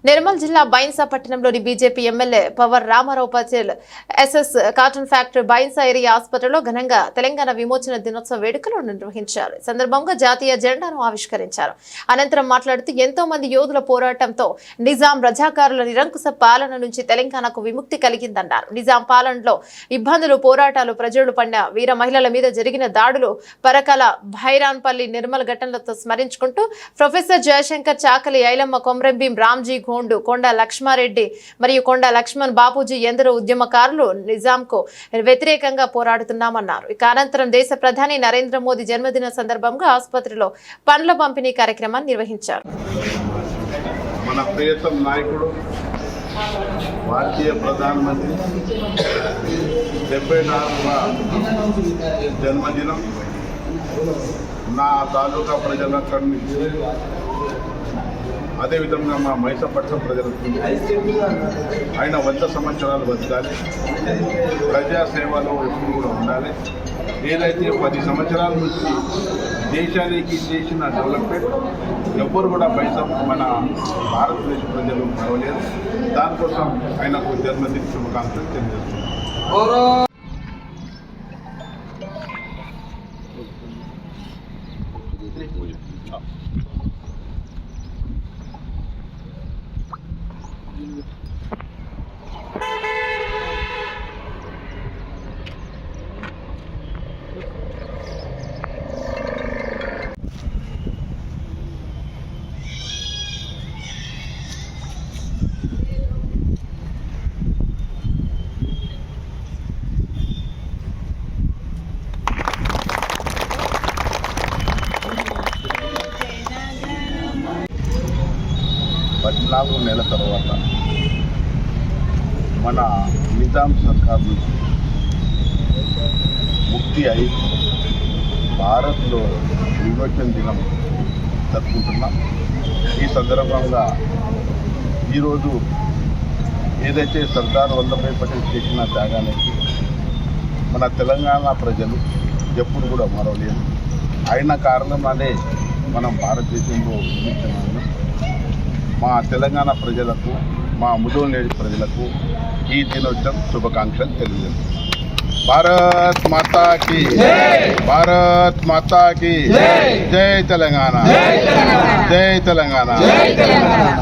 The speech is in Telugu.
నిర్మల్ జిల్లా బైన్సా పట్టణంలోని BJP MLA Pawar Ramarao Patel SS cotton factory Bhainsa area ఆసుపత్రిలో ఘనంగా తెలంగాణ విమోచన దినోత్సవ వేడుకలు నిర్వహించారు. ఈ సందర్భంగా జాతీయ జెండాను ఆవిష్కరించారు. అనంతరం మాట్లాడుతూ ఎంతో మంది యోధుల పోరాటంతో నిజాం రజాకారుల నిరంకుశ పాలన నుంచి తెలంగాణకు విముక్తి కలిగిందన్నారు. నిజాం పాలనలో ఇబ్బందులు, పోరాటాలు, ప్రజలు పడిన వీర మహిళల మీద జరిగిన దాడులు, పరకాల భైరాన్పల్లి నిర్మల్ ఘటనలతో స్మరించుకుంటూ ప్రొఫెసర్ జయశంకర్, చాకలి ఐలమ్మ, కొమ్రంభీం రామ్జీ గోండు, కొండ లక్ష్మారెడ్డి మరియు కొండ లక్ష్మణ్ బాపూజీ ఎందరో ఉద్యమకారులు నిజాంకు వ్యతిరేకంగా పోరాడుతున్నామన్నారు. ఇక అనంతరం దేశ ప్రధాని నరేంద్ర మోదీ జన్మదిన సందర్భంగా ఆసుపత్రిలో పండ్ల పంపిణీ కార్యక్రమాన్ని నిర్వహించారు. మన ప్రియతమ నాయకుడు భారతీయ ప్రధానమంత్రి 74వ జన్మదినం నా తాలూకా ప్రజలందరినీ, అదేవిధంగా మా మైసపట్నం ప్రజలకు ఆయన 100 సంవత్సరాలు బతకాలి, ప్రజాసేవలో ఎప్పుడు కూడా ఉండాలి. ఏదైతే 10 సంవత్సరాల నుంచి దేశానికి చేసిన డెవలప్మెంట్ ఎవ్వరు కూడా మన భారతదేశ ప్రజలు మరవలేరు. దానికోసం ఆయనకు జన్మదిన శుభాకాంక్షలు తెలియజేస్తున్నాను. పద్నాలుగు నెలల తర్వాత మన నిజాం సర్కార్ నుంచి ముక్తి అయి భారత్లో విమోచన దినం జరుపుకుంటున్నాం. ఈ సందర్భంగా ఈరోజు ఏదైతే సర్దార్ వల్లభాయ్ పటేల్ చేసిన త్యాగానికి మన తెలంగాణ ప్రజలు ఎప్పుడు కూడా మరవలేదు. అయిన కారణంగానే మనం భారతదేశంలో విమోచన. మా తెలంగాణ ప్రజలకు, మా ముదోల్నేడు ప్రజలకు ఈ దినోత్సవం శుభాకాంక్షలు తెలియజేస్తున్నాం. భారత్ మాతా కీ జై, భారత్ మాతా కీ జై. జై తెలంగాణ, జై తెలంగాణ.